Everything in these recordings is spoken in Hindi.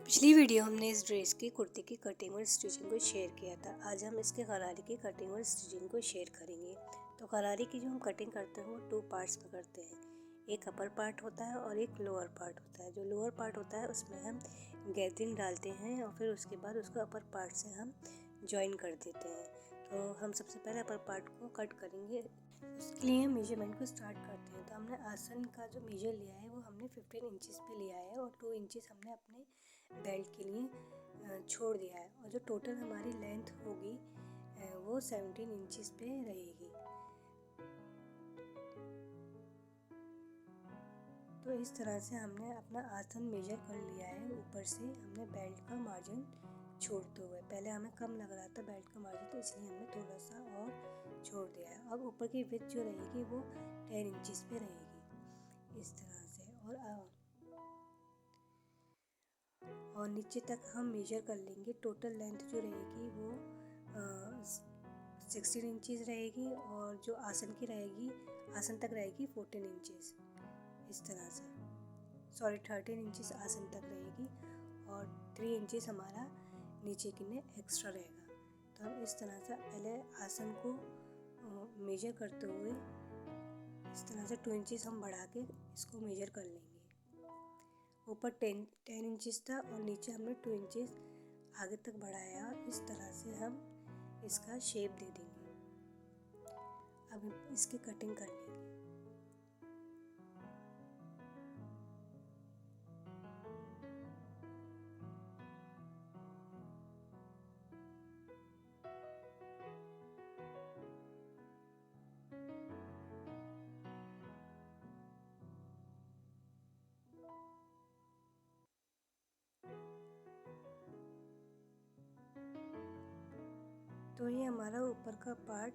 पिछली वीडियो हमने इस ड्रेस की कुर्ती की कटिंग और स्टिचिंग को शेयर किया था। आज हम इसके गरारे की कटिंग और स्टिचिंग को शेयर करेंगे। तो गरारे की जो हम कटिंग करते हैं वो 2 पार्ट्स में करते हैं। एक अपर पार्ट होता है और एक लोअर पार्ट होता है। जो लोअर पार्ट होता है उसमें हम गैदरिंग डालते हैं और फिर उसके बाद उसको अपर पार्ट से हम जॉइन कर देते हैं। तो हम सबसे पहले अपर पार्ट को कट करेंगे। उसके लिए मेजरमेंट को स्टार्ट करते हैं। तो हमने आसन का जो मेजर लिया है वो हमने 15 इंचेस पे लिया है और 2 इंचेस हमने अपने बेल्ट के लिए छोड़ दिया है और जो टोटल हमारी लेंथ होगी वो 17 इंचेस पे रहेगी। तो इस तरह से हमने अपना आसन मेजर कर लिया है। ऊपर से हमने बेल्ट का मार्जिन छोड़ते हुए, पहले हमें कम लग रहा था बेल्ट का मार्जिन, तो इसलिए हमने थोड़ा सा और छोड़ दिया है। अब ऊपर की विड्थ जो रहेगी वो 10 इंचेस पे रहेगी इस तरह से। और नीचे तक हम मेजर कर लेंगे। टोटल लेंथ जो रहेगी वो 16 इंचेस रहेगी और जो आसन की रहेगी, आसन तक रहेगी 14 इंचेस इस तरह से। 13 इंचेस आसन तक रहेगी और 3 इंचेस हमारा नीचे के लिए एक्स्ट्रा रहेगा। तो हम इस तरह से पहले आसन को मेजर करते हुए इस तरह से 2 इंचेस हम बढ़ा के इसको मेजर कर लेंगे। ऊपर 10 इंचेस था और नीचे हमने 2 इंचेस आगे तक बढ़ाया। इस तरह से हम इसका शेप दे देंगे। अब इसकी कटिंग कर लेंगे। तो ये हमारा ऊपर का पार्ट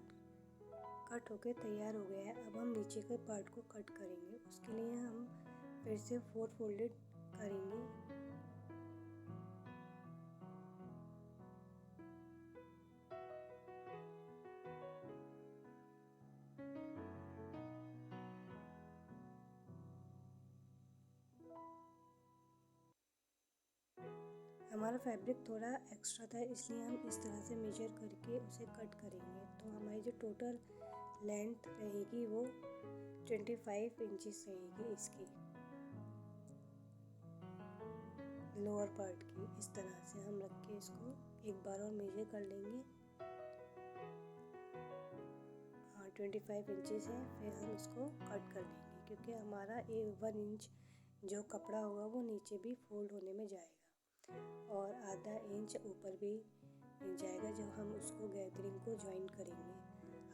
कट होके तैयार हो गया है। अब हम नीचे के पार्ट को कट करेंगे। उसके लिए हम फिर से 4 फोल्डेड करेंगे। हमारा फैब्रिक थोड़ा एक्स्ट्रा था इसलिए हम इस तरह से मेजर करके उसे कट करेंगे। तो हमारी जो टोटल लेंथ रहेगी वो 25 इंचेस रहेगी इसकी लोअर पार्ट की। इस तरह से हम रख के इसको एक बार और मेजर कर लेंगे। हाँ, 25 इंचेस है। फिर हम इसको कट कर लेंगे क्योंकि हमारा 1 इंच जो कपड़ा होगा वो नीचे भी फोल्ड होने में जाएगा और आधा इंच ऊपर भी जाएगा जब हम उसको गैदरिंग को ज्वाइन करेंगे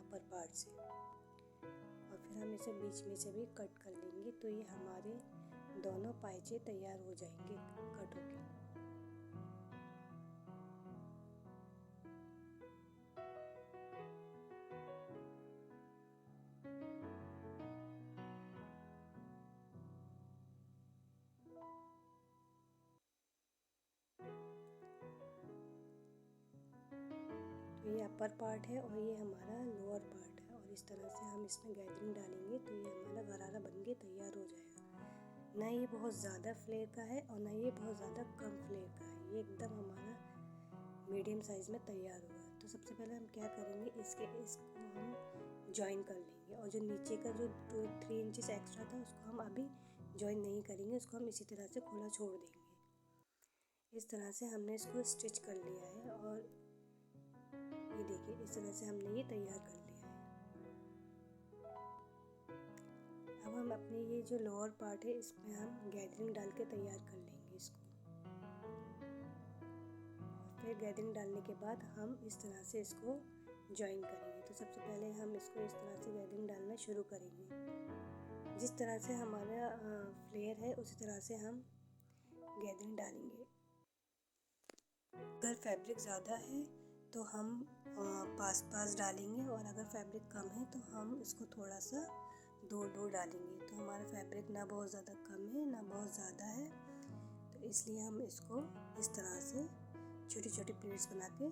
अपर पार्ट से। और फिर हम इसे बीच में से भी कट कर लेंगे। तो ये हमारे दोनों पायचे तैयार हो जाएंगे कट होके। तो ये अपर पार्ट है और ये हमारा लोअर पार्ट है और इस तरह से हम इसमें गैदरिंग डालेंगे तो ये हमारा गरारा बन के तैयार हो जाएगा। ना ये बहुत ज़्यादा फ्लेयर का है और ना ये बहुत ज़्यादा कम फ्लेयर का है। ये एकदम हमारा मीडियम साइज़ में तैयार हुआ। तो सबसे पहले हम क्या करेंगे, इसको हम जॉइन कर लेंगे और जो नीचे का जो 3 इंचेस एक्स्ट्रा था उसको हम अभी जॉइन नहीं करेंगे, उसको हम इसी तरह से खुला छोड़ देंगे। इस तरह से हमने इसको स्टिच कर लिया है और ये देखिए इस तरह से हमने ये तैयार कर लिया है। अब हम अपने ये जो लोअर पार्ट है इसमें हम गैदरिंग डाल के तैयार कर लेंगे इसको। फिर गैदरिंग डालने के बाद हम इस तरह से इसको ज्वाइन करेंगे। तो सबसे पहले हम इसको इस तरह से गैदरिंग डालना शुरू करेंगे। जिस तरह से हमारा फ्लेयर है उसी तरह से हम गैदरिंग डालेंगे। अगर फैब्रिक ज़्यादा है तो हम पास डालेंगे और अगर फैब्रिक कम है तो हम इसको थोड़ा सा दूर डालेंगे। तो हमारा फैब्रिक ना बहुत ज़्यादा कम है ना बहुत ज़्यादा है, तो इसलिए हम इसको इस तरह से छोटी छोटी प्लेट्स बना के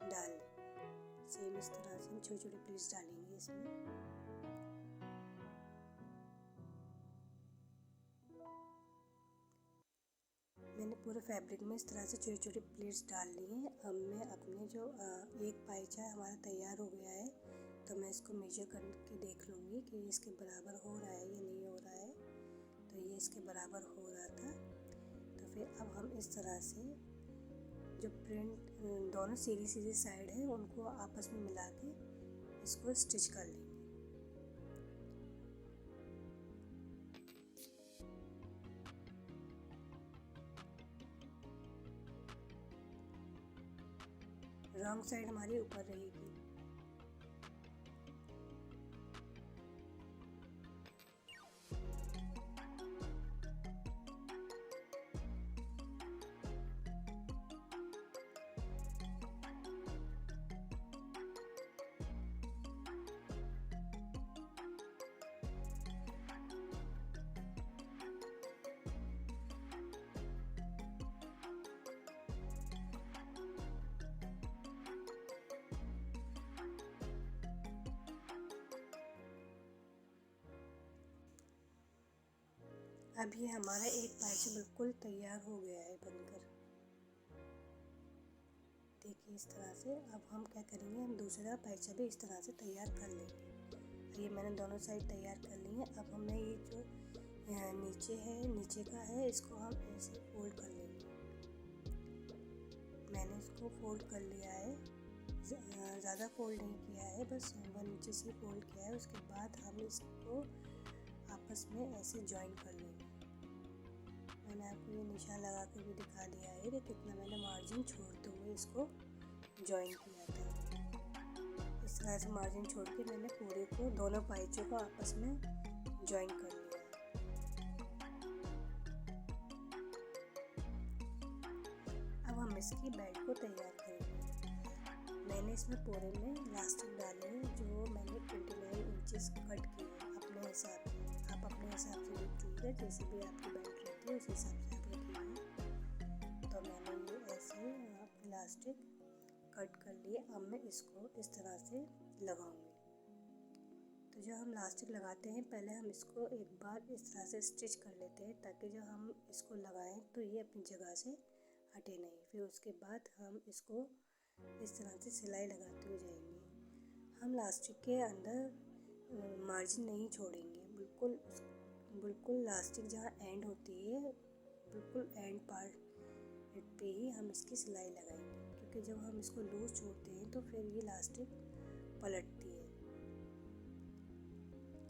डाल देंगे। सेम इस तरह से हम छोटी छोटी प्लेट्स डालेंगे इसमें। पूरे फैब्रिक में इस तरह से छोटी छोटी प्लेट्स डाल ली हैं। अब मैं अपने जो एक पाइचा हमारा तैयार हो गया है, तो मैं इसको मेजर करके देख लूँगी कि इसके बराबर हो रहा है या नहीं हो रहा है। तो ये इसके बराबर हो रहा था। तो फिर अब हम इस तरह से जो प्रिंट दोनों सीधी सीधी साइड है उनको आपस में मिला के इसको स्टिच कर लेंगे। रॉन्ग साइड हमारी ऊपर रहेगी। अब ये हमारा एक पाइचा बिल्कुल तैयार हो गया है बनकर। देखिए इस तरह से। अब हम क्या करेंगे, हम दूसरा पाइचा भी इस तरह से तैयार कर लेंगे। ये मैंने दोनों साइड तैयार कर ली है। अब हमें ये जो नीचे का है इसको हम ऐसे फोल्ड कर लेंगे। मैंने इसको फोल्ड कर लिया है, ज़्यादा फोल्ड नहीं किया है, बस नीचे से फोल्ड किया है। उसके बाद हम इसको आपस में ऐसे जॉइन कर लेंगे। मैंने आपको ये निशान लगा के भी दिखा दिया है कि कितना मैंने मार्जिन छोड़ते हुए इसको जॉइन किया था। इस तरह से मार्जिन छोड़ के मैंने पूरे को दोनों पाइचों को आपस में जॉइन कर लिया है। अब हम इसकी बेल्ट को तैयार करेंगे। मैंने इसमें पूरे में इलास्टिक डाले हैं जो मैंने 29 इंचेस कट किए हैं अपने हिसाब से। आप अपने हिसाब से रखिएगा, जैसे भी आपकी बेल्ट रहती है उस हिसाब से आप रखिएगा। तो मैंने ये ऐसे इलास्टिक कट कर लिए। अब मैं इसको इस तरह से लगाऊंगी। तो जब हम इलास्टिक लगाते हैं पहले हम इसको एक बार इस तरह से स्टिच कर लेते हैं, ताकि जब हम इसको लगाएं तो ये अपनी जगह से हटे नहीं। फिर उसके बाद हम इसको इस तरह से सिलाई लगाते हुए जाएंगे। हम इलास्टिक के अंदर मार्जिन नहीं छोड़ेंगे। बिल्कुल इलास्टिक जहाँ एंड होती है, बिल्कुल एंड पार्ट पे ही हम इसकी सिलाई लगाएंगे, क्योंकि जब हम इसको लूज छोड़ते हैं तो फिर ये इलास्टिक पलटती है।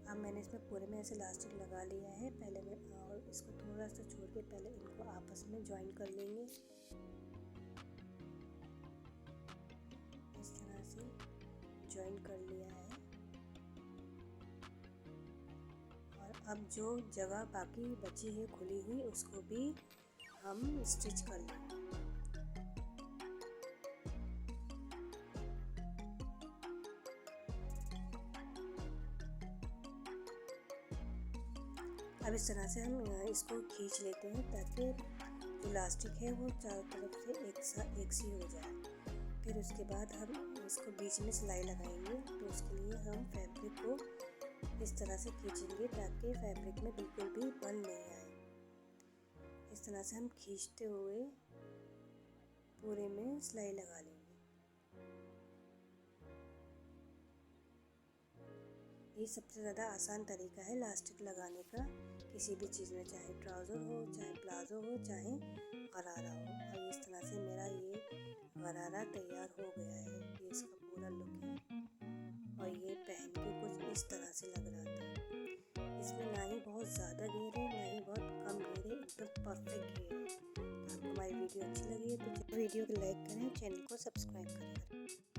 अब मैंने इसमें पूरे में ऐसे इलास्टिक लगा लिया है। पहले मैं और इसको थोड़ा सा छोड़ के पहले इनको आपस में जॉइन कर लेंगे। इस तरह से जॉइन कर लिया है। अब जो जगह बाकी बची है खुली हुई उसको भी हम स्टिच कर लेंगे। अब इस तरह से हम इसको खींच लेते हैं, ताकि जो इलास्टिक है वो चारों तरफ से एक सी हो जाए। फिर उसके बाद हम इसको बीच में सिलाई लगाएंगे। तो उसके लिए हम फैब्रिक को इस तरह से खींचेंगे ताकि फैब्रिक में बिल्कुल भी बल नहीं आए। इस तरह से हम खींचते हुए पूरे में सिलाई लगा लेंगे। ये सबसे ज़्यादा आसान तरीका है इलास्टिक लगाने का, किसी भी चीज़ में, चाहे ट्राउज़र हो, चाहे प्लाजो हो, चाहे गरारा हो। और इस तरह से मेरा ये गरारा तैयार हो गया है। ये इसका पूरा लुक है और ये पहन के कुछ इस तरह से लग रहा था। इसमें ना ही बहुत ज़्यादा घेर है, ना ही बहुत कम घेर है, एकदम परफेक्ट घेर है। आपको हमारी वीडियो अच्छी लगी है तो वीडियो को लाइक करें, चैनल को सब्सक्राइब करें।